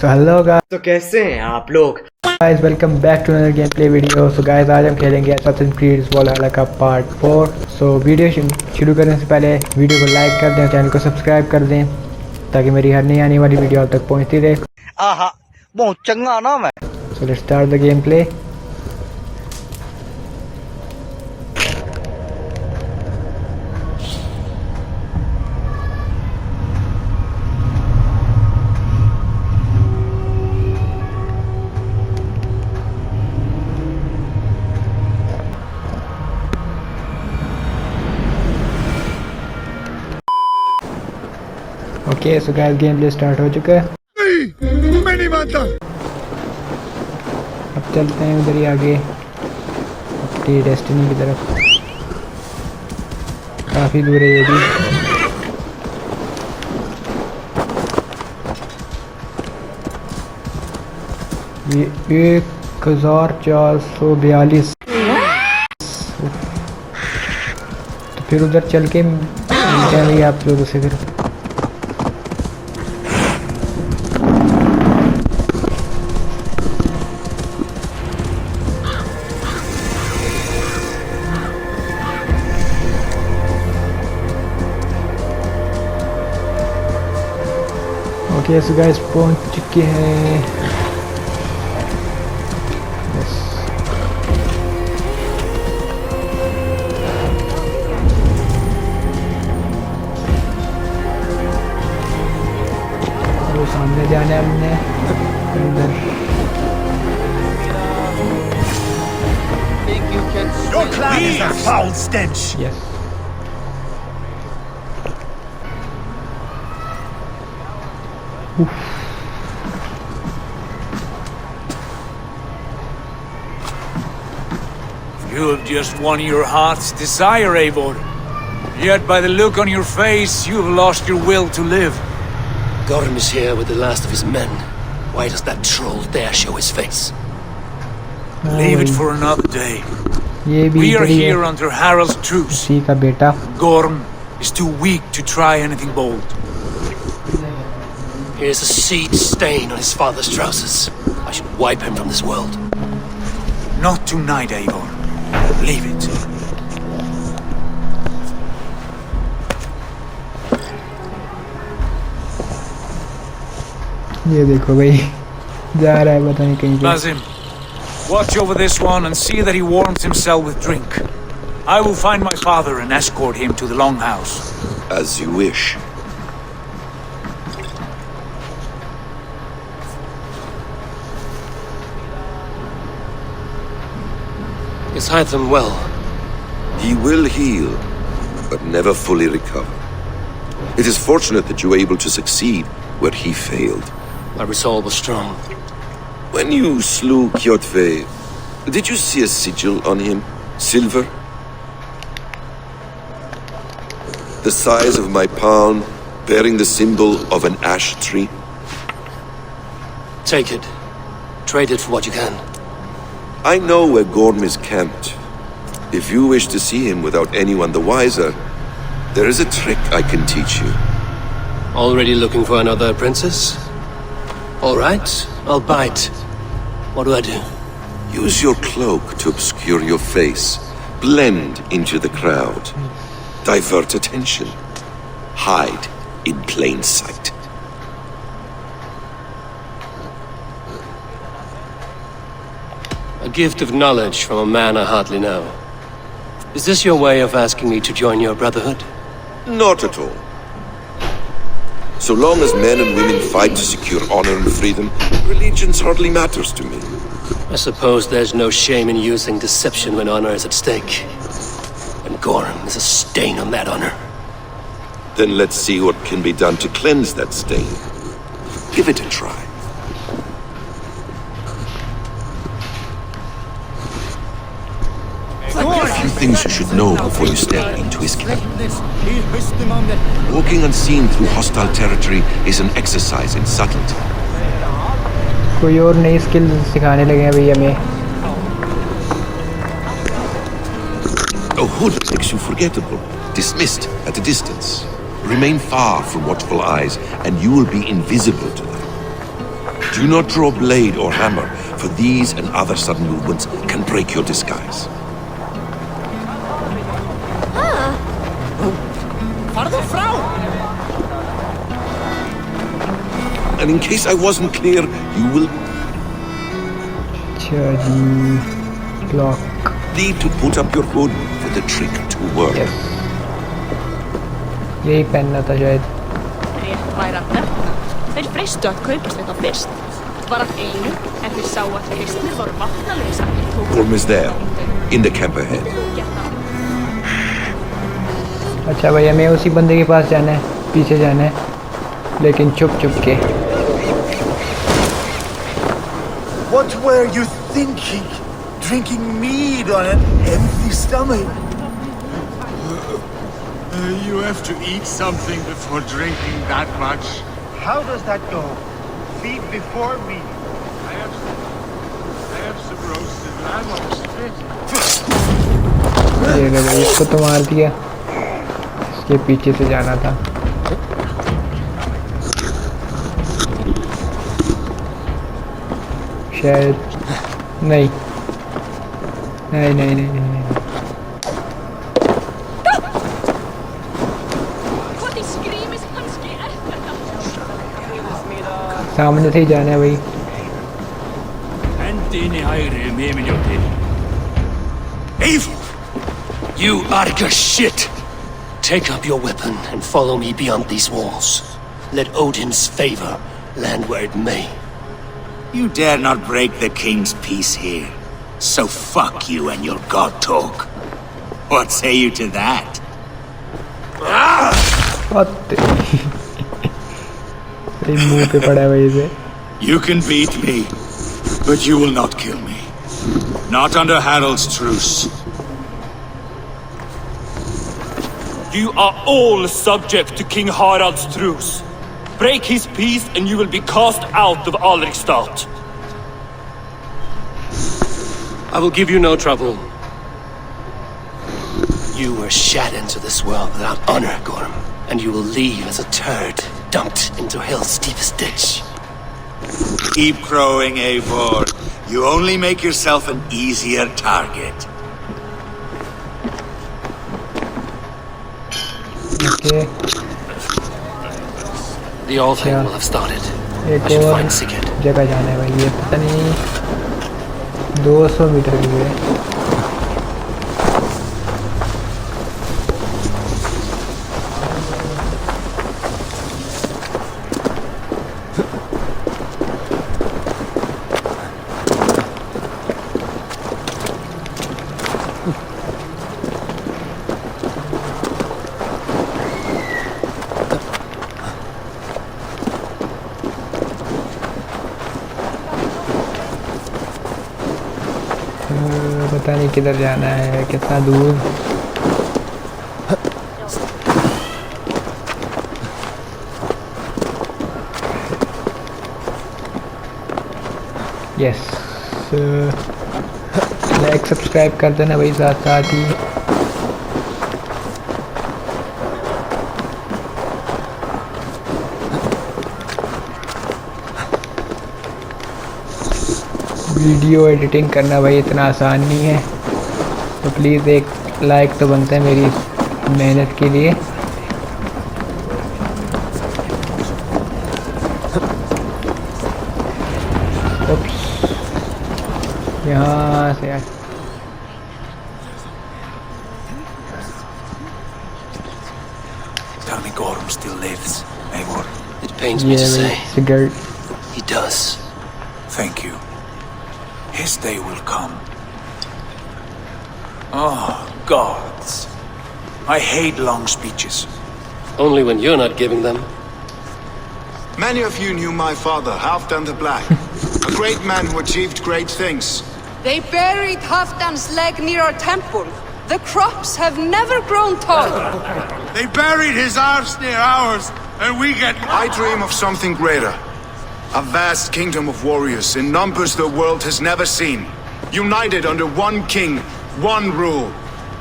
So hello guys. तो कैसे हैं आप लोग? Guys, welcome back to another gameplay video. So guys, आज हम खेलेंगे Assassin's Creed VALHALLA का पार्ट 4. So वीडियो शुरू करने से पहले वीडियो को लाइक कर दें, चैनल को सब्सक्राइब कर दें ताकि मेरी हर नई आने वाली वीडियो आप तक पहुंचती रहे. आहा, बहुत चंगा नाम है. So let's start the gameplay. Okay so guys game start हो चुका है. मैं नहीं मानता. अब चलते हैं उधर ही आगे अपनी डेस्टिनी की तरफ. काफ़ी दूर है ये भी. ये 1442. तो फिर उधर चल के मिलते हैं आप लोगों से फिर. ओके सो गाइस पहुंच चुके हैं. वो सामने जाना है हमने अंदर. Your clan is a foul stench. Yes You have just won your heart's desire, Eivor. Yet by the look on your face, you have lost your will to live. Gorm is here with the last of his men. Why does that troll dare show his face? Leave it for another day. ये भी We are इधर ही है. here under Harald's truce. उसी का बेटा. Gorm is too weak to try anything bold. Here's a seed stain on his father's trousers. I should wipe him from this world. Not tonight, Eivor. Leave it. ये देखो भाई जा रहा है पता नहीं कहीं पे. Basim, watch over this one and see that he warms himself with drink. I will find my father and escort him to the Longhouse. As you wish. Just hide them well. He will heal, but never fully recover. It is fortunate that you were able to succeed where he failed. My resolve was strong. When you slew Kjotve, did you see a sigil on him? Silver? The size of my palm, bearing the symbol of an ash tree? Take it. Trade it for what you can. I know where Gorm is camped. If you wish to see him without anyone the wiser, there is a trick I can teach you. Already looking for another princess? All right, I'll bite. What do I do? Use your cloak to obscure your face. Blend into the crowd. Divert attention. Hide in plain sight. A gift of knowledge from a man I hardly know. Is this your way of asking me to join your brotherhood? Not at all. So long as men and women fight to secure honor and freedom, religions hardly matters to me. I suppose there's no shame in using deception when honor is at stake. And Gorm is a stain on that honor. Then let's see what can be done to cleanse that stain. Give it a try. A few things you should know before you step into his camp. Walking unseen through hostile territory is an exercise in subtlety. कोई और नई skill सिखाने लगे हैं भैया हमें. A hood makes you forgettable, dismissed at a distance. Remain far from watchful eyes, and you will be invisible to them. Do not draw blade or hammer, for these and other sudden movements can break your disguise. And in case I wasn't clear, you will clock. need to put up your hood for the trick to work. Yes. यही पहनना था शायद. Rétt væri að nefna. Þeir freistu að kaupast þetta fyrst. Var að einu, en þeir sáu að kristnir voru vatnalösa. Orm is there, in the camp ahead. अच्छा भैया मैं उसी बंदे के पास जाना है, पीछे जाना है, लेकिन छुप के. What were you thinking? Drinking mead on an empty stomach? You have to eat something before drinking that much. How does that go? Feed before meat. I have some roasted lamb on spit. ये ले भाई, इसको तो मार दिया. इसके पीछे से जाना था. शायद नहीं. सामने से ही जाना है भाई. Evil! You Arga shit! Take up your weapon and follow me beyond these walls. Let Odin's favor land where it may. You dare not break the king's peace here. So fuck you and your god talk. What say you to that? मुंह पे पड़ा है भाई से. You can beat me, but you will not kill me. Not under Harald's truce. You are all subject to King Harald's truce. Break his peace and you will be cast out of Alrikstad. I will give you no trouble. You were shat into this world without honor, Gorm, and you will leave as a turd dumped into hell's deepest ditch. Keep crowing, Eivor. You only make yourself an easier target. Okay. The old thing will have started. एक I should और find Sigurd. जगह जाना है भाई. ये पता नहीं 200 metre की है. पता नहीं किधर जाना है, कितना दूर. यस, लाइक सब्सक्राइब कर देना भाई साथ साथ ही. वीडियो एडिटिंग करना भाई इतना आसान नहीं है, तो प्लीज़ एक लाइक तो बनता है मेरी मेहनत के लिए. यहाँ से Tell me Gorm still lives, Eivor. It pains me to say. Sigurd. He does. Thank you. His day will come. Oh, gods. I hate long speeches. Only when you're not giving them. Many of you knew my father, Halfdan the Black. A great man who achieved great things. They buried Halfdan's leg near our temple. The crops have never grown tall. They buried his arse near ours, and we get... I dream of something greater. A vast kingdom of warriors in numbers the world has never seen. United under one king, one rule.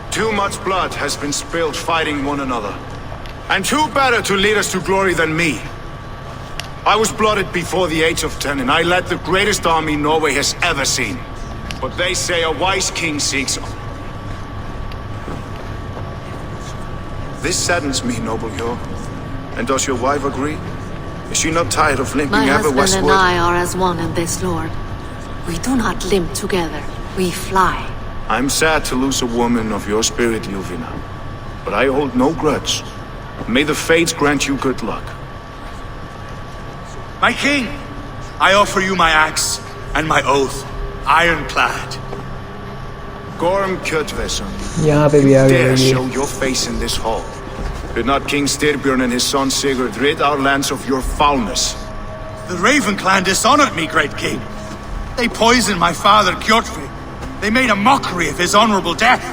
Too much blood has been spilled fighting one another. And who better to lead us to glory than me? I was blooded before the age of 10, and I led the greatest army Norway has ever seen. But they say a wise king seeks... This saddens me, noble Yor. And does your wife agree? Is she not tired of limping My ever husband westward? and I are as one in this, Lord. We do not limp together. We fly. I'm sad to lose a woman of your spirit, Yuvina. But I hold no grudge. May the fates grant you good luck. My king, I offer you my axe and my oath, ironclad. Gorm Kjotveson, यहाँ पे भी आ dare गए ये। show your face in this hall. Did not King Styrbjörn and his son Sigurd rid our lands of your foulness? The Raven clan dishonored me, great king. They poisoned my father, Kjotve. They made a mockery of his honorable death.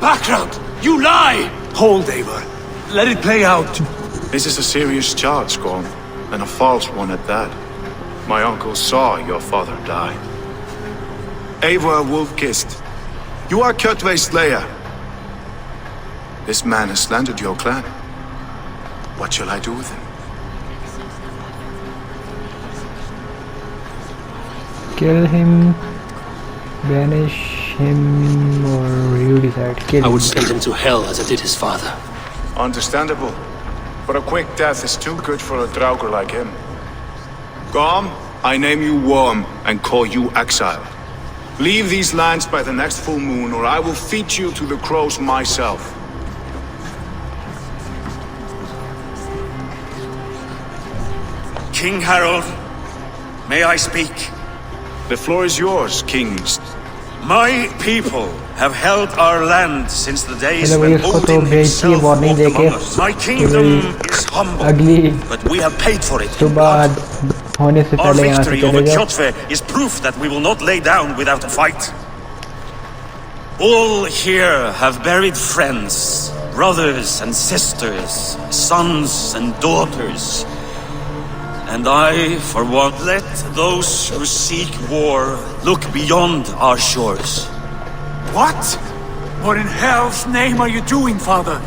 Background! You lie! Hold, Eivor. Let it play out. This is a serious charge, Gorm, and a false one at that. My uncle saw your father die. Eivor Wolf-Kissed, you are Kjotve's slayer. This man has slandered your clan. What shall I do with him? Kill him, banish him, or you decide. Kill I him. would send him to hell as I did his father. Understandable. But a quick death is too good for a Draugr like him. Gorm, I name you Worm and call you exile. Leave these lands by the next full moon, or I will feed you to the crows myself. King Harold, may I speak? The floor is yours, kings. My people have held our land since the days मतलब when इसको तो Odin भेजती है himself warning walked देके among us. My कि kingdom भाई is humble, अगली but we have paid for it in सुबह blood. होने से Our पहले यहाँ से victory चले over जाओ। Kjotve is proof that we will not lay down without a fight. All here have buried friends, brothers and sisters, sons and daughters. And I, for one, let those who seek war look beyond our shores. What? What in hell's name are you doing, father?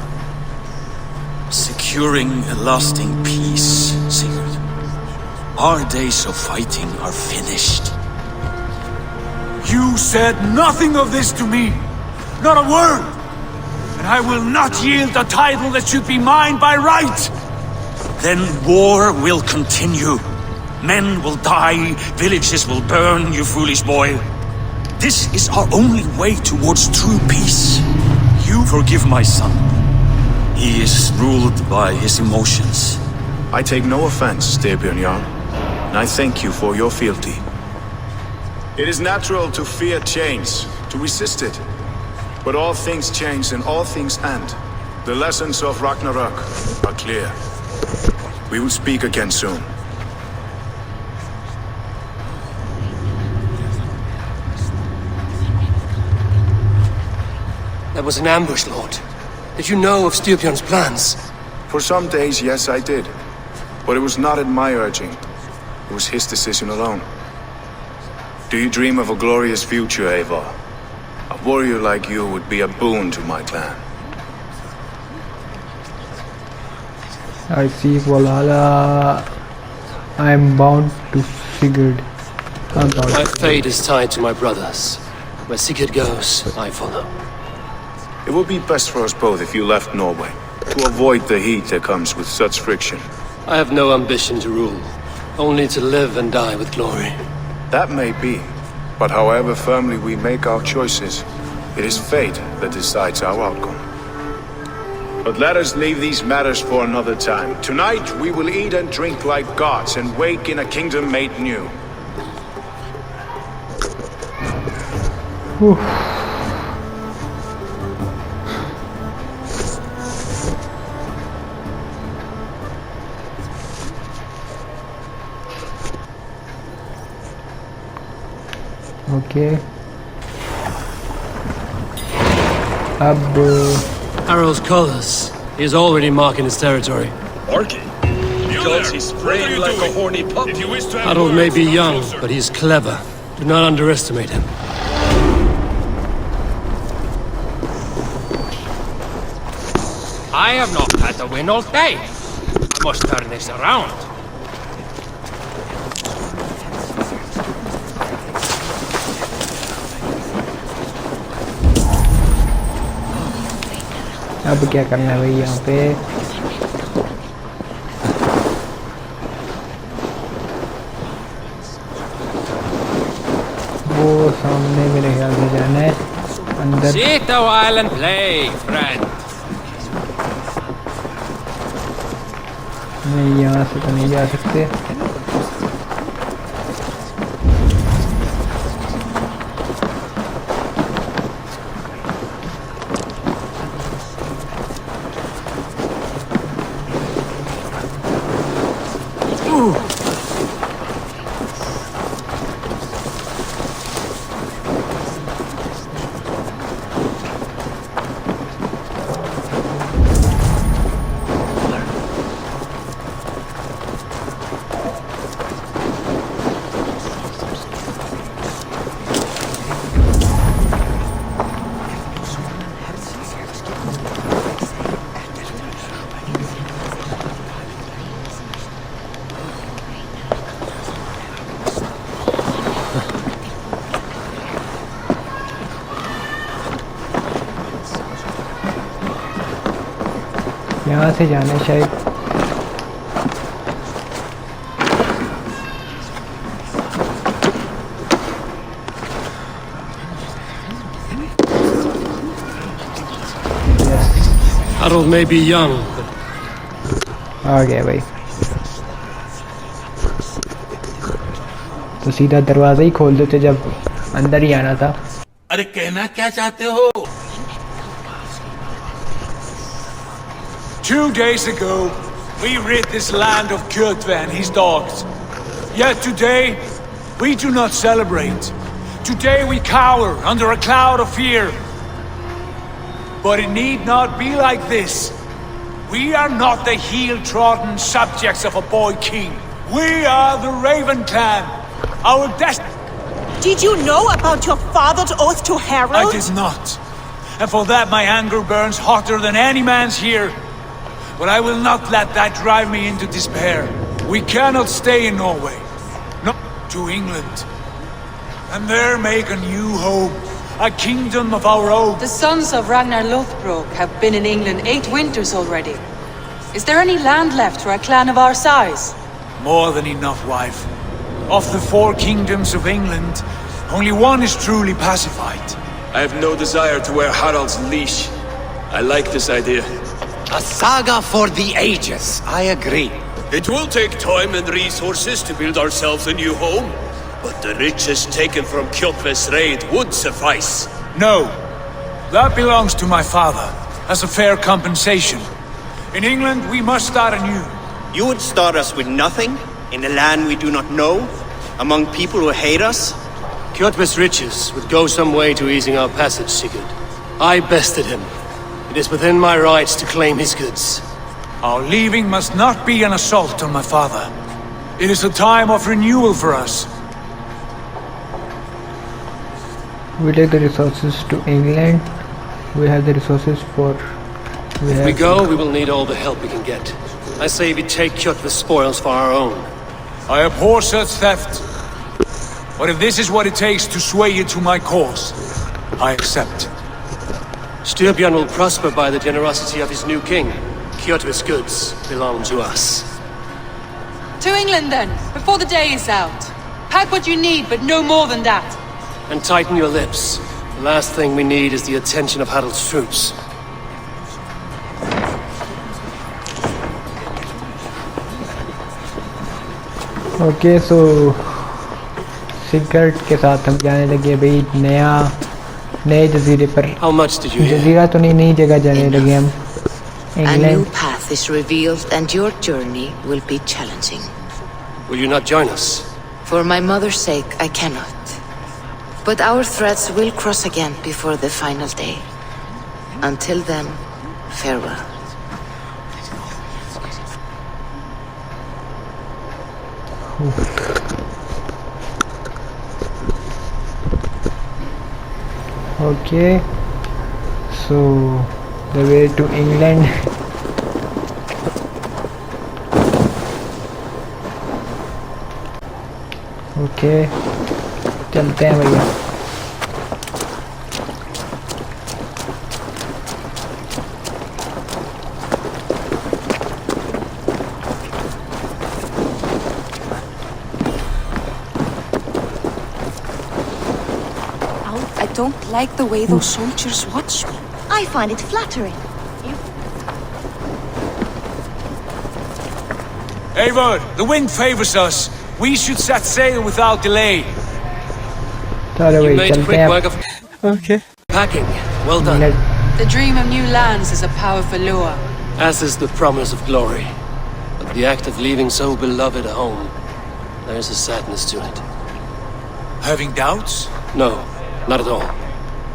Securing a lasting peace, Sigurd. Our days of fighting are finished. You said nothing of this to me. Not a word. And I will not yield a title that should be mine by right. Then war will continue. Men will die, villages will burn, you foolish boy. This is our only way towards true peace. You forgive my son. He is ruled by his emotions. I take no offense, Styrbjörn Jarl, and I thank you for your fealty. It is natural to fear change, to resist it. But all things change and all things end. The lessons of Ragnarok are clear. We will speak again soon. That was an ambush, Lord. Did you know of Styrbjörn's plans? For some days, yes, I did. But it was not at my urging. It was his decision alone. Do you dream of a glorious future, Eivor? A warrior like you would be a boon to my clan. I see Valhalla. I am bound to Sigurd. I'm bound. My fate is tied to my brothers. Where Sigurd goes, I follow. It would be best for us both if you left Norway, to avoid the heat that comes with such friction. I have no ambition to rule, only to live and die with glory. That may be, but however firmly we make our choices, it is fate that decides our outcome. But let us leave these matters for another time. Tonight we will eat and drink like gods and wake in a kingdom made new. Okay. अब Harold's colors. He is already marking his territory. Marking? Because he's spraying like a horny pup. Harold may be young, but he is clever. Do not underestimate him. I have not had the win all day. I must turn this around. अब क्या करना है भाई यहाँ पे? वो सामने मेरे ख्याल से जाना है अंदर। Sit a while and play, friend. नहीं, यहाँ से तो नहीं जा सकते। यहाँ से जाना है शायद। Harold may be young, आ गया भाई। तो सीधा दरवाजा ही खोल देते जब अंदर ही आना था। अरे कहना क्या चाहते हो? 2 days ago, we rid this land of Kjotve and his dogs. Yet today, we do not celebrate. Today we cower under a cloud of fear. But it need not be like this. We are not the heel-trodden subjects of a boy king. We are the Raven clan. Our destiny... Did you know about your father's oath to Harold? I did not. And for that my anger burns hotter than any man's here. But I will not let that drive me into despair. We cannot stay in Norway. No, to England. And there make a new home. A kingdom of our own. The sons of Ragnar Lothbrok have been in England 8 winters already. Is there any land left for a clan of our size? More than enough, wife. Of the 4 kingdoms of England, only one is truly pacified. I have no desire to wear Harald's leash. I like this idea. A saga for the ages, I agree. It will take time and resources to build ourselves a new home, but the riches taken from Kjotve's raid would suffice. No. That belongs to my father, as a fair compensation. In England, we must start anew. You would start us with nothing, in a land we do not know, among people who hate us? Kjotve's riches would go some way to easing our passage, Sigurd. I bested him. It is within my rights to claim his goods. Our leaving must not be an assault on my father. It is a time of renewal for us. We take the resources to England. We have the resources for... If we go, we will need all the help we can get. I say we take Kjotve's spoils for our own. I abhor such theft. But if this is what it takes to sway you to my cause, I accept. Styrbjörn will prosper by the generosity of his new king. Kjotve's goods belong to us. To England then, before the day is out. Pack what you need, but no more than that. And tighten your lips. The last thing we need is the attention of Harald's troops. Okay so cigarette के साथ हम जाने लगे भाई नए जजीरे पर। How much did you hear? जजीरा तो नहीं, नई जगह जाने लगे हम। A new path is revealed and your journey will be challenging. Will you not join us? For my mother's sake, I cannot. But our threads will cross again before the final day. Until then, farewell. Okay, so the way to England. Okay, चलते हैं भैया। don't like the way those soldiers watch me. I find it flattering. Eivor, the wind favors us. We should set sail without delay. चलो You भाई made चलते quick हैं work of packing. Well done. The dream of new lands is a powerful lure. As is the promise of glory. But the act of leaving so beloved a home, there's a sadness to it. Having doubts? No, not at all.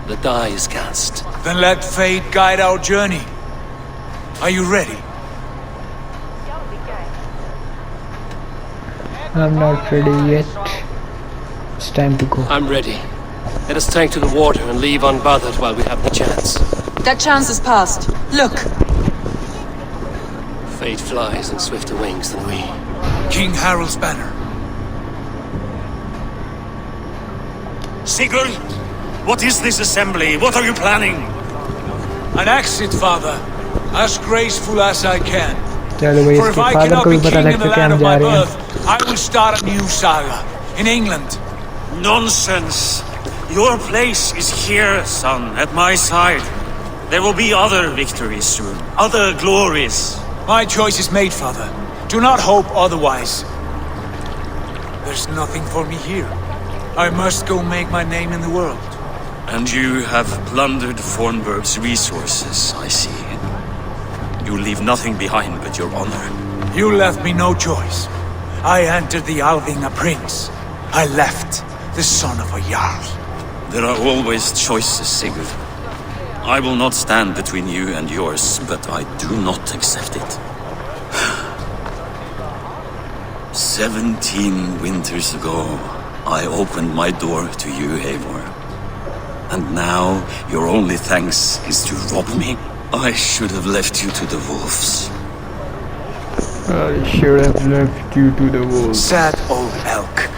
The die is cast. Then let fate guide our journey. Are you ready? I'm not ready yet. It's time to go. I'm ready. Let us tank to the water and leave unbothered while we have the chance. That chance is past. Look! Fate flies on swifter wings than we. King Harald's banner. Sigurd, what is this assembly? What are you planning? An exit, father. As graceful as I can. चलो भाई For if इसके I father cannot को be भी पता king in लग the चुका है land हम of जा my रहे हैं birth, I will start a new saga. In England. Nonsense. Your place is here, son, at my side. There will be other victories soon. Other glories. My choice is made, father. Do not hope otherwise. There's nothing for me here. I must go make my name in the world. And you have plundered Fornburg's resources, I see. You leave nothing behind but your honor. You left me no choice. I entered the Alving a prince. I left the son of a Jarl. There are always choices, Sigurd. I will not stand between you and yours, but I do not accept it. 17 winters ago, I opened my door to you, Eivor. And now, your only thanks is to rob me? I should have left you to the wolves. I should have left you to the wolves. Sad old elk.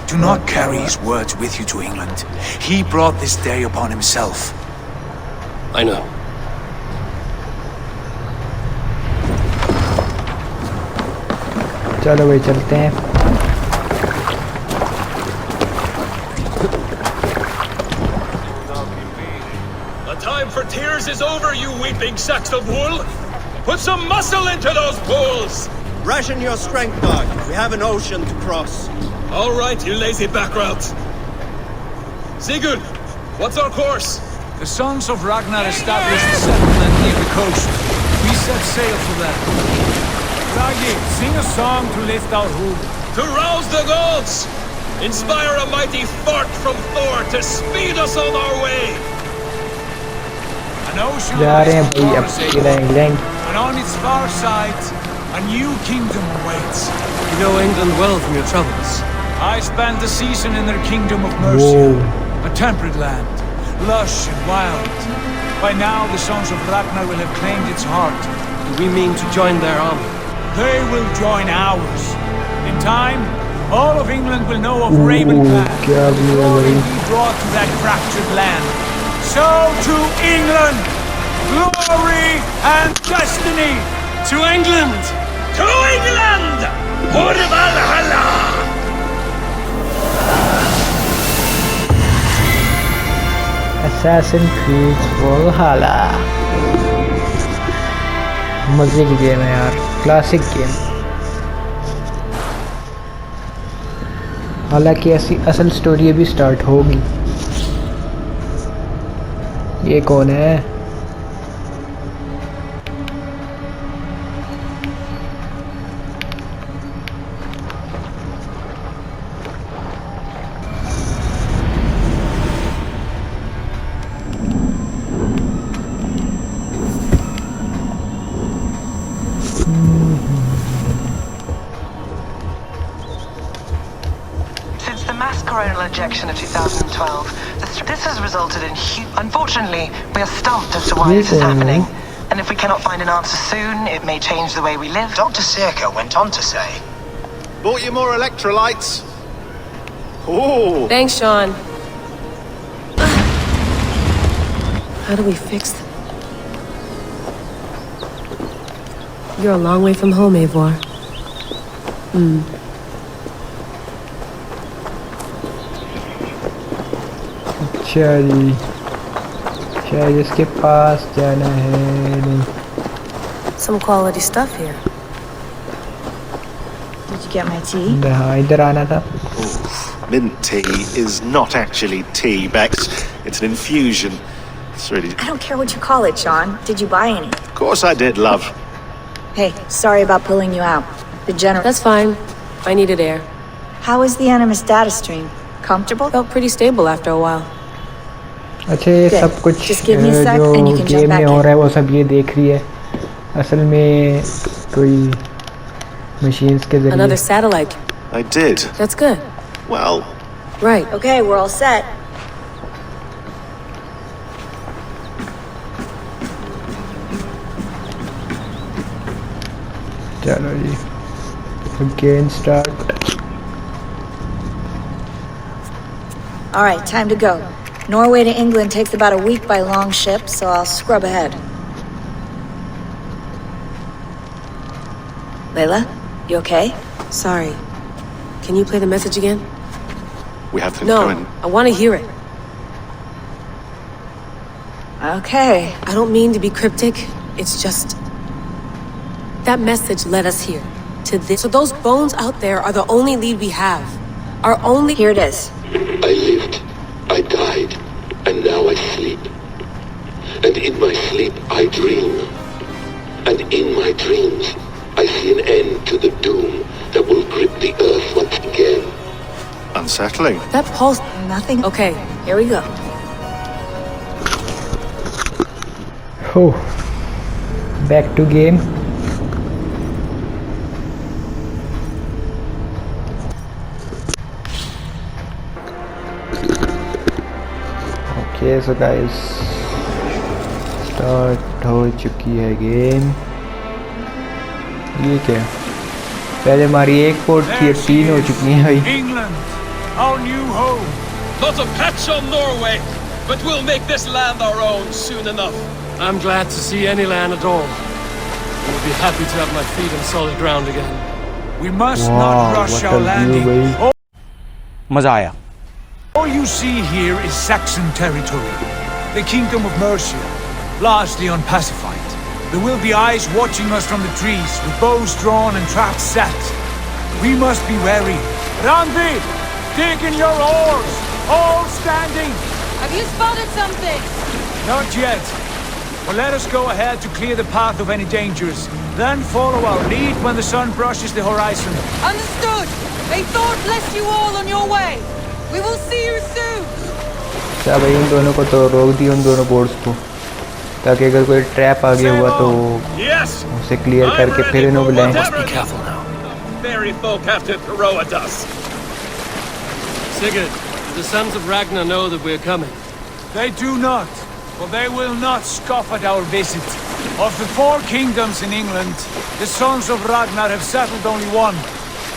Do not carry his words with you to England. He brought this day upon himself. I know. चलो भाई चलते हैं. The time for tears is over, you weeping sacks of wool! Put some muscle into those bulls! Ration your strength, dog. We have an ocean to cross. All right, you lazy backrot. Sigurd, what's our course? The sons of Ragnar established a settlement near the coast. We set sail for them. Ragi, sing a song to lift our hood. To rouse the gods! Inspire a mighty fart from Thor to speed us on our way! An ocean जा रहे हैं भाई अब lies सीधा England. and on its far side, a new kingdom awaits. You know England well from your travels. I spent the season in their kingdom of Mercia, a temperate land, lush and wild. By now, the sons of Ragnar will have claimed its heart. Do we mean to join their army? They will join ours. In time, all of England will know of Ravenland. क्या भी है Glory भाई. be brought to that fractured land. So to England, glory and destiny. To England! To England! For Valhalla! Assassin's Creed Valhalla. मजे की game है यार, classic game. हालांकि ऐसी असल स्टोरी अभी स्टार्ट होगी. ये कौन है? Since the mass coronal ejection of 2012, this has resulted in huge... Unfortunately, we are stumped as to why this is happening. And if we cannot find an answer soon, it may change the way we live. Dr. Sirka went on to say... Bought you more electrolytes? Ooh. Thanks, Sean. How do we fix them? You're a long way from home, Eivor. अच्छा जी, शायद इसके पास जाना है। नहीं, Some quality stuff here. Did you get my tea? हाँ इधर आना था। Mint tea is not actually tea, Bex. It's an infusion. It's really... I don't care what you call it, Sean. Did you buy any? Of course I did, love. Hey, sorry about pulling you out. The general... That's fine. I needed air. How is the Animus data stream? Comfortable? Felt pretty stable after a while. अच्छा ये सब कुछ जो game में हो रहा है वो सब ये देख रही है, असल में कोई machines के ज़रिए। Another satellite. I did. That's good. Well... Right. Okay, we're all set. चलो जी, again start. All right, time to go. Norway to England takes about a week by long ship, so I'll scrub ahead. Layla, you okay? Sorry. Can you play the message again? We have to go in. I want to hear it. Okay. I don't mean to be cryptic. It's just... that message led us here. To this. So those bones out there are the only lead we have. Our only... Here it is. I lived, I died, and now I sleep. And in my sleep I dream. And in my dreams I see an end to the doom that will grip the earth once again. Unsettling. That pulse... Nothing? Okay. Here we go. Oh. Back to game. Okay, so guys, start हो चुकी है game. ये क्या, पहले हमारी एक port थी, अब 3 हो चुकी हैं भाई। England, our new home. Not a patch on Norway, but we'll make this land our own soon enough. I'm glad to see any land at all. We'll be happy to have my feet on solid ground again. We must not rush our landing. मजा आया। All you see here is Saxon territory, the Kingdom of Mercia, largely unpacified. There will be eyes watching us from the trees, with bows drawn and traps set. We must be wary. Randi, dig in your oars, all standing. Have you spotted something? Not yet, but let us go ahead to clear the path of any dangers. Then follow our lead when the sun brushes the horizon. Understood. May Thor bless you all on your way. We will see you soon. अच्छा भाई, उन दोनों को तो रोक दिया, उन दोनों बोर्ड्स को, ताकि अगर कोई ट्रैप आगे हुआ तो उसे क्लियर करके फिर इन्हें बुलाएं। Fairy folk have to throw at us. Sigurd, the sons of Ragnar know that we're coming. They do not, for they will not scoff at our visit. Of the 4 kingdoms in England, the sons of Ragnar have settled only one.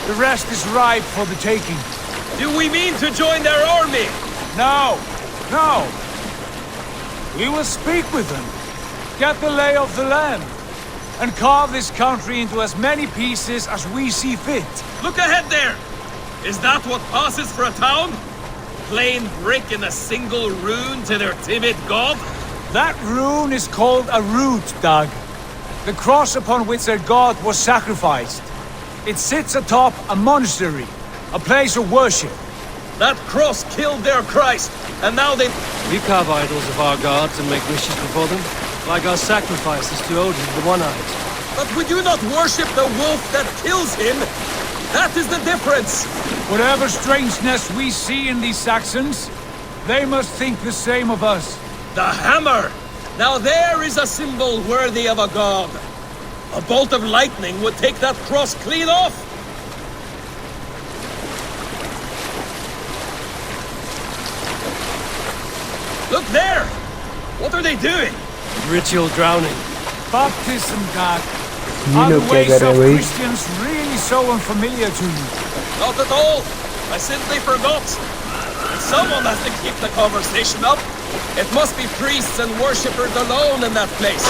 The rest is ripe for the taking. Do we mean to join their army? No, no. We will speak with them, get the lay of the land, and carve this country into as many pieces as we see fit. Look ahead there! Is that what passes for a town? Plain brick in a single rune to their timid god? That rune is called a root, Dag. The cross upon which their god was sacrificed. It sits atop a monastery, a place of worship. That cross killed their Christ, and now they... We carve idols of our gods and make wishes before them, like our sacrifices to Odin, the One-Eyed. But we do not worship the wolf that kills him. That is the difference. Whatever strangeness we see in these Saxons, they must think the same of us. The hammer! Now there is a symbol worthy of a god. A bolt of lightning would take that cross clean off. Look there! What are they doing? Ritual drowning. Baptism, Dag. Are the ways of Christians really so unfamiliar to you? Not at all. I simply forgot. And someone has to keep the conversation up. It must be priests and worshippers alone in that place.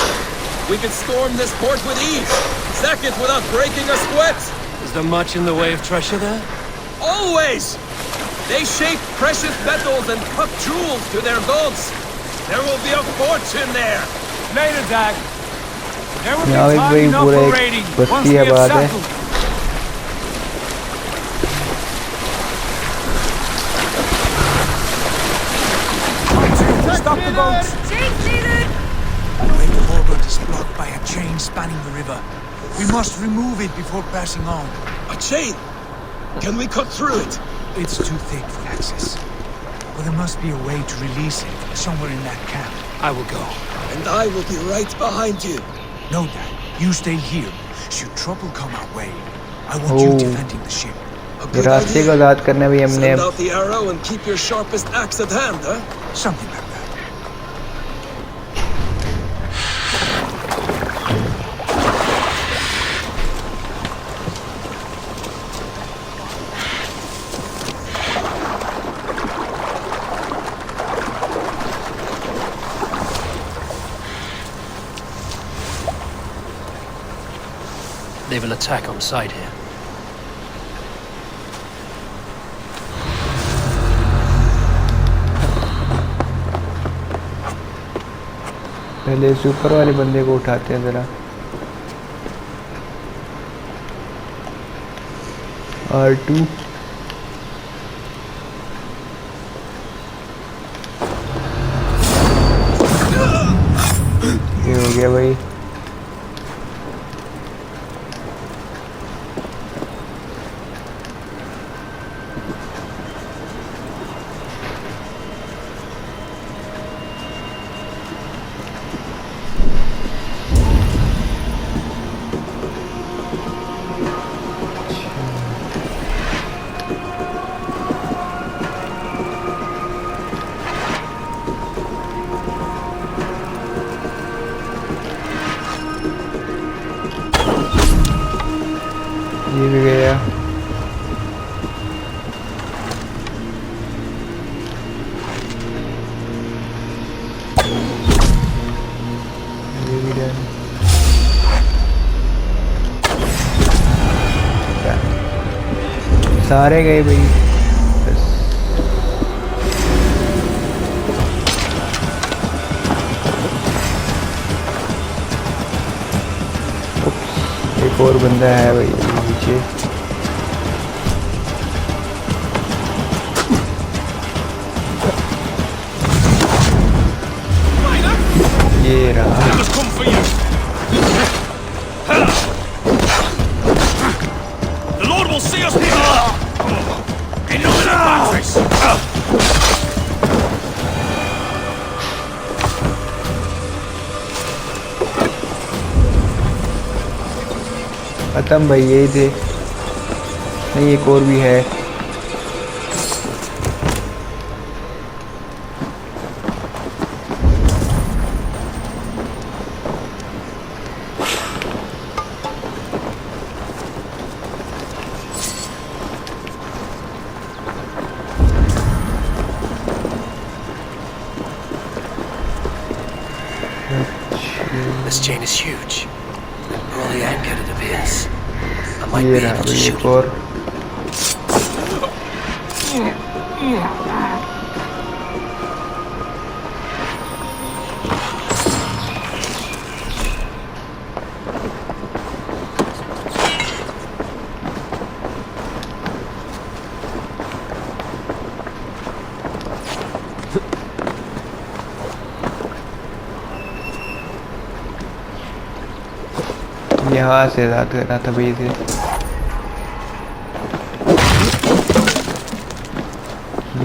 We could storm this port with ease. Sack it without breaking a sweat. Is there much in the way of treasure there? Always! They shape precious metals and cut jewels to their gods. There will be a fortune there. Later, Dag. There will be यहाँ एक time भाई enough पूरा for एक raiding once Basti we है have बात है। settled. Stop the boats! The way forward is blocked by a chain spanning the river. We must remove it before passing on. A chain? Can we cut through it? It's too thick for access. But there must be a way to release it somewhere in that camp. I will go. And I will be right behind you. No, Dad. You stay here. Should trouble come our way, I want you defending the ship. ये रास्ते को आजाद करने भी हमने Send out the arrow and keep your sharpest axe at hand, huh? Something like that. They will attack on sight here. पहले इस ऊपर वाले बंदे को उठाते हैं जरा। R2 ये हो गया भाई। ये भी गया। ये भी डन। सारे गए भाई बस। एक और बंदा है भाई नीचे। ये रहा। The Lord will see us in खत्म भाई यही थे। नहीं एक और भी है। This chain is huge. We're only anchored, it appears. I might ये be रहा able to भाई shoot एक और। यहाँ से रात करना था भाई से।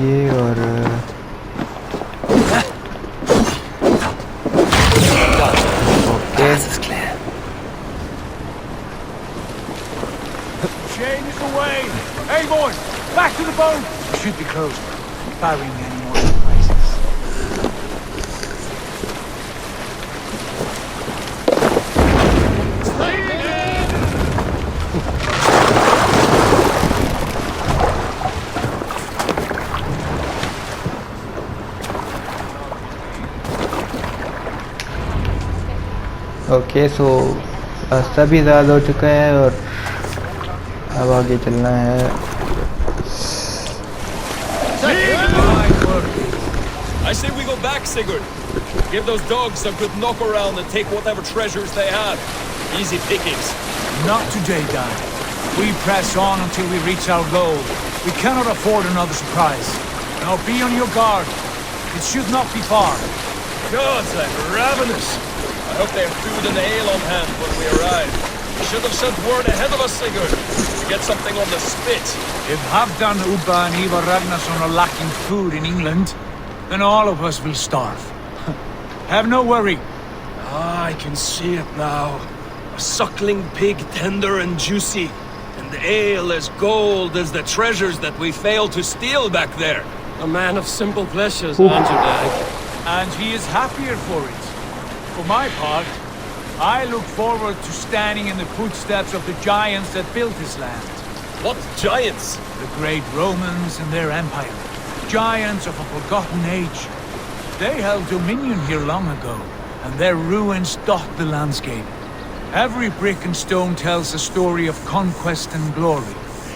ये और Chain is away! Hey boys, back to the boat! We should be close. Firing any more surprises. Okay so रास्ता भी ज़्यादा हो चुका है और अब आगे चलना है। I say we go back, Sigurd. Give those dogs a good knock around and take whatever treasures they have. Easy pickings. Not today, Dan. We press on until we reach our goal. We cannot afford another surprise. Now be on your guard. It should not be far. Gods, I'm ravenous. I hope they have food and ale on hand when we arrive. You should have sent word ahead of us, Sigurd, to get something on the spit. If Halfdan, Ubba and Ivar Ragnarsson are lacking food in England, then all of us will starve. Have no worry. Ah, I can see it now. A suckling pig, tender and juicy. And ale as gold as the treasures that we failed to steal back there. A man of simple pleasures, aren't you, Dag? And he is happier for it. For my part, I look forward to standing in the footsteps of the giants that built this land. What giants? The great Romans and their empire. Giants of a forgotten age. They held dominion here long ago, and their ruins dot the landscape. Every brick and stone tells a story of conquest and glory.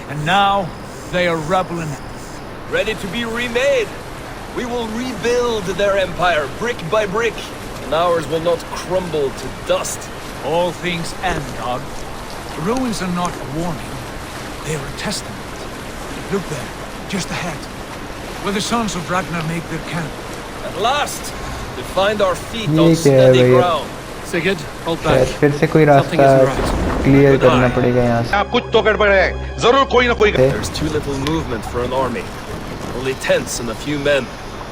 And now, they are rubble and... Ready to be remade. We will rebuild their empire, brick by brick. And ours will not crumble to dust. All things end, Dog. The ruins are not a warning. They are a testament. Look there, just ahead, where the sons of Ragnar make their camp. At last, to find our feet on steady ground. Sigurd, hold back. फिर से कोई रास्ता clear करना पड़ेगा यहाँ से. कुछ तो गड़बड़ है. जरूर कोई ना कोई. There's too little movement for an army. Only tents and a few men.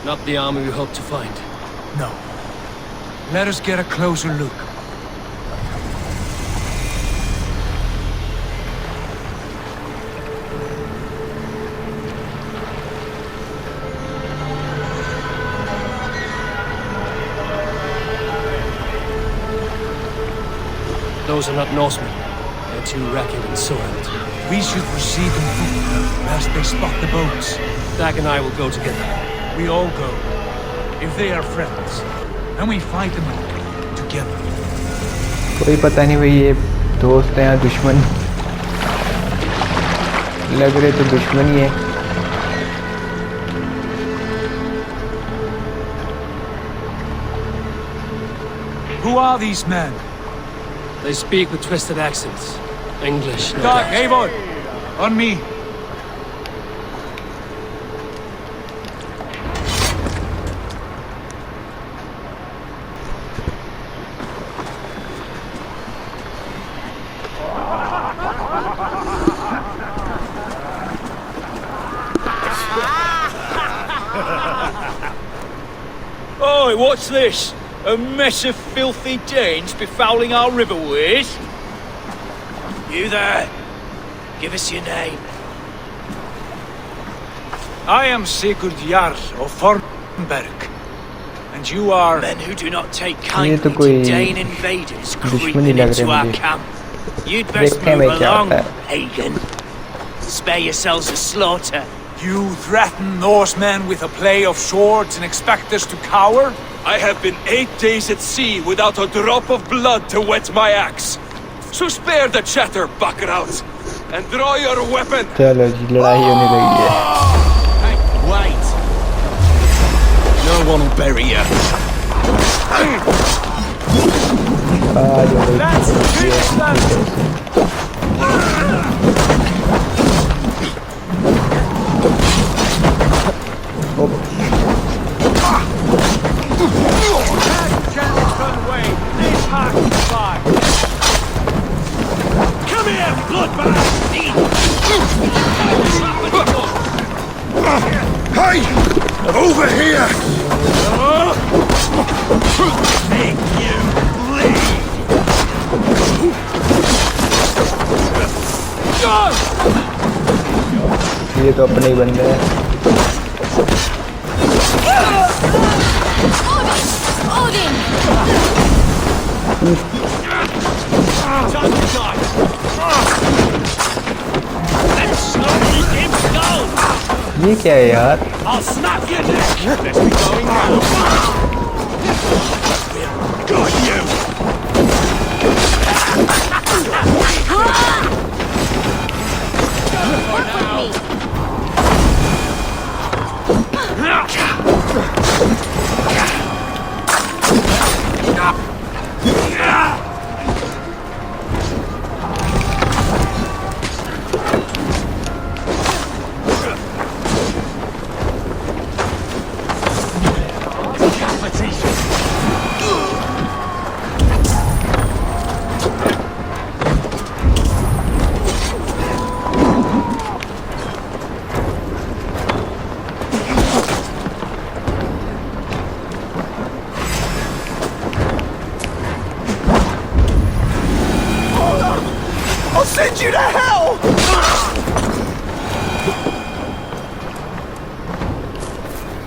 Not the army we hope to find. No. Let us get a closer look. Those are not Norsemen. They're too ragged and soiled. We should proceed on foot, lest they spot the boats. Dag and I will go together. We all go. If they are friends, then we fight them all together. कोई पता नहीं भाई ये दोस्त हैं या दुश्मन. लग रहे तो दुश्मन ही है. Who are these men? They speak with twisted accents. English, no Doc, doubt. Eivor! On me! Oi, what's this? A mess of filthy Danes befouling our riverways? You there? Give us your name. I am Sigurd Jarl of Fornberg. And you are... Men who do not take kindly to Dane invaders creeping into our camp. You'd best move along, pagan. Spare yourselves a slaughter. You threaten Norsemen with a play of swords and expect us to cower? I have been 8 days at sea without a drop of blood to wet my axe. So spare the chatter, Backrout, and draw your weapon. चलो जी लड़ाई होने लगी है. Hey, wait. No one will bury you. Let's finish them. Come here, bloodbath! Hey! Over here! Make you bleed! ये तो अपने ही बंदे हैं. Odin! ये क्या है यार? I'll snap your neck! Let's be going now! Got you!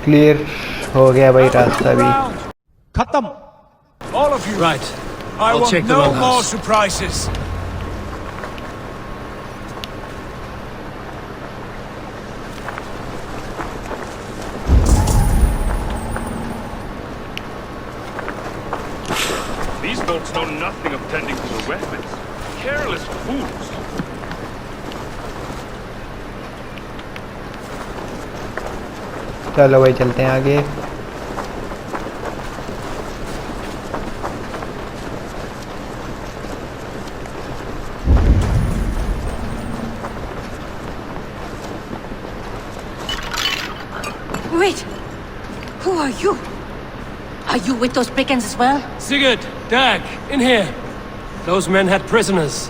Clear हो गया भाई रास्ता भी। खत्म। All of you. Right. I I'll want check the no longhouse. more surprises. These folks know nothing of tending to the weapons. Careless fools. चलो भाई चलते हैं आगे। Wait! Who are you? Are you with those brigands as well? Sigurd, Dag, in here. Those men had prisoners.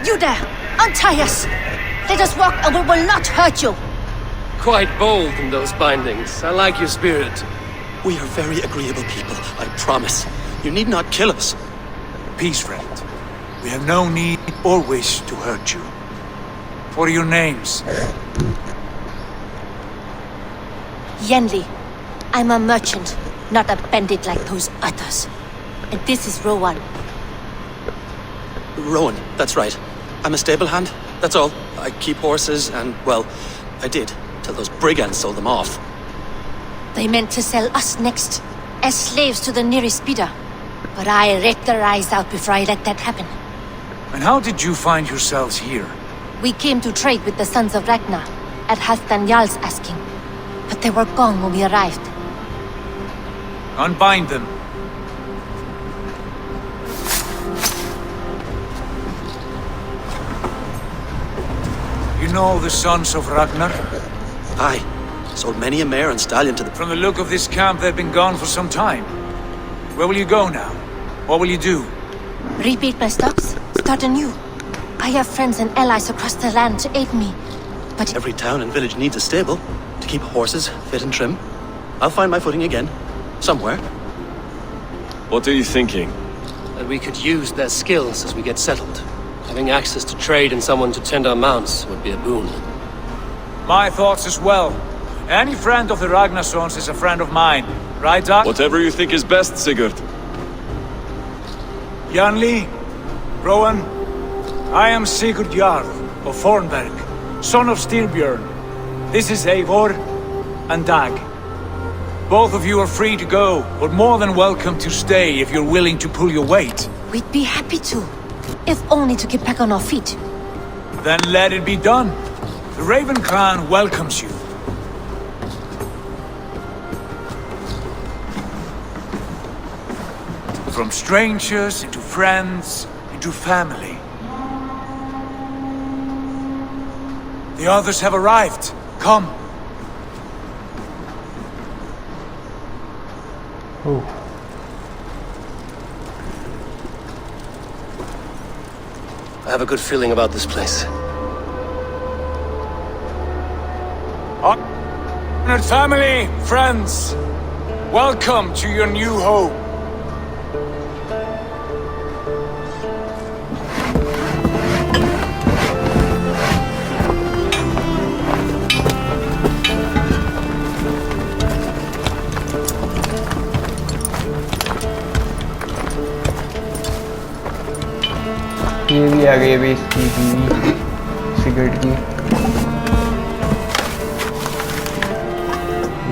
You there! Untie us! Let us walk and we will not hurt you! Quite bold in those bindings. I like your spirit. We are very agreeable people, I promise. You need not kill us. Peace, friend. We have no need or wish to hurt you. What are your names? Yenli. I'm a merchant, not a bandit like those others. And this is Rowan. Rowan, that's right. I'm a stable hand, that's all. I keep horses and, well, I did, till those brigands sold them off. They meant to sell us next, as slaves to the nearest bidder. But I ripped their eyes out before I let that happen. And how did you find yourselves here? We came to trade with the sons of Ragnar, at Halfdan Jarl's asking. But they were gone when we arrived. Unbind them. You know the sons of Ragnar? Aye. Sold many a mare and stallion to the... From the look of this camp, they've been gone for some time. Where will you go now? What will you do? Repeat my stocks, start anew. I have friends and allies across the land to aid me, but... Every town and village needs a stable to keep horses fit and trim. I'll find my footing again. Somewhere. What are you thinking? That we could use their skills as we get settled. Having access to trade and someone to tend our mounts would be a boon. My thoughts as well. Any friend of the Ragnarsons is a friend of mine. Right, Doc? Whatever you think is best, Sigurd. Janli, Rowan, I am Sigurd Jarl of Fornberg, son of Styrbjörn. This is Eivor and Dag. Both of you are free to go, but more than welcome to stay if you're willing to pull your weight. We'd be happy to, if only to get back on our feet. Then let it be done. The Raven clan welcomes you. From strangers into friends, into family. The others have arrived. Come. Oh. I have a good feeling about this place. Honored family, friends, welcome to your new home. ये भी आ गई अभी इसकी बीवी cigarette की।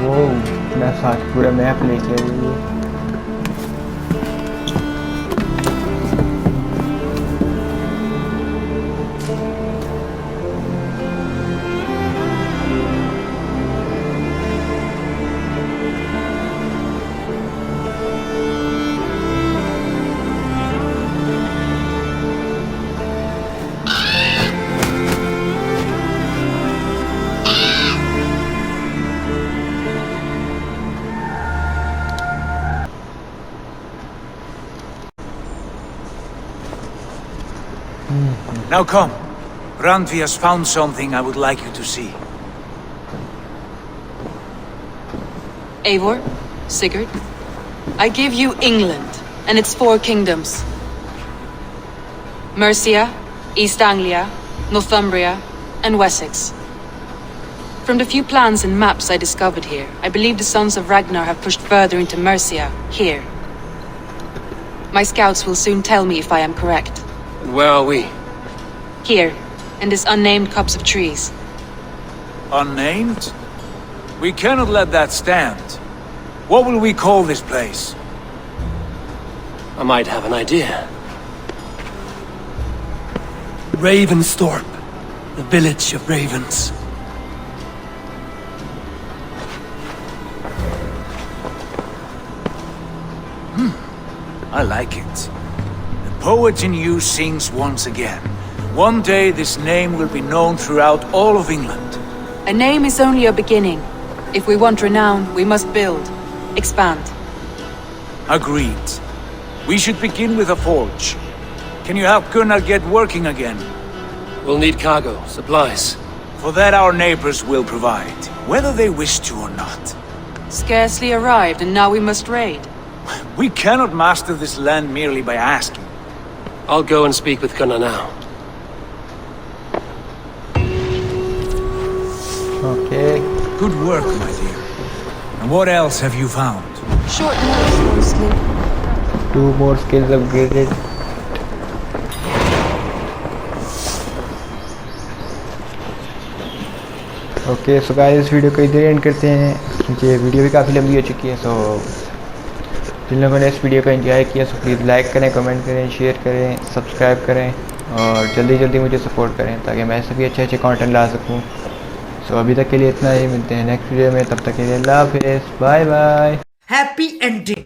वो मैं साथ पूरा मैप लेके आई हूँ। Now come. Randvi has found something I would like you to see. Eivor, Sigurd, I give you England and its 4 kingdoms. Mercia, East Anglia, Northumbria, and Wessex. From the few plans and maps I discovered here, I believe the Sons of Ragnar have pushed further into Mercia, here. My scouts will soon tell me if I am correct. And where are we? Here, in this unnamed copse of trees. Unnamed? We cannot let that stand. What will we call this place? I might have an idea. Ravensthorpe, the village of ravens. I like it. The poet in you sings once again. One day this name will be known throughout all of England. A name is only a beginning. If we want renown, we must build, expand. Agreed. We should begin with a forge. Can you help Gunnar get working again? We'll need cargo, supplies. For that our neighbors will provide, whether they wish to or not. Scarcely arrived, and now we must raid. We cannot master this land merely by asking. I'll go and speak with Gunnar now. Okay. Good work, my dear. And what else have you found? Short notes mostly. 2 more skills upgraded. Okay so guys इस video को इधर and करते हैं क्योंकि video भी काफ़ी लंबी हो चुकी है। सो जिन लोगों ने इस वीडियो को एंजॉय किया सो प्लीज़ लाइक करें, कमेंट करें, शेयर करें, सब्सक्राइब करें और जल्दी जल्दी मुझे सपोर्ट करें ताकि मैं ऐसे भी अच्छे अच्छे कंटेंट ला सकूं। सो अभी तक के लिए इतना ही, मिलते हैं नेक्स्ट वीडियो में, तब तक के लिए अल्लाह हाफिज़, बाय बाय। Happy ending.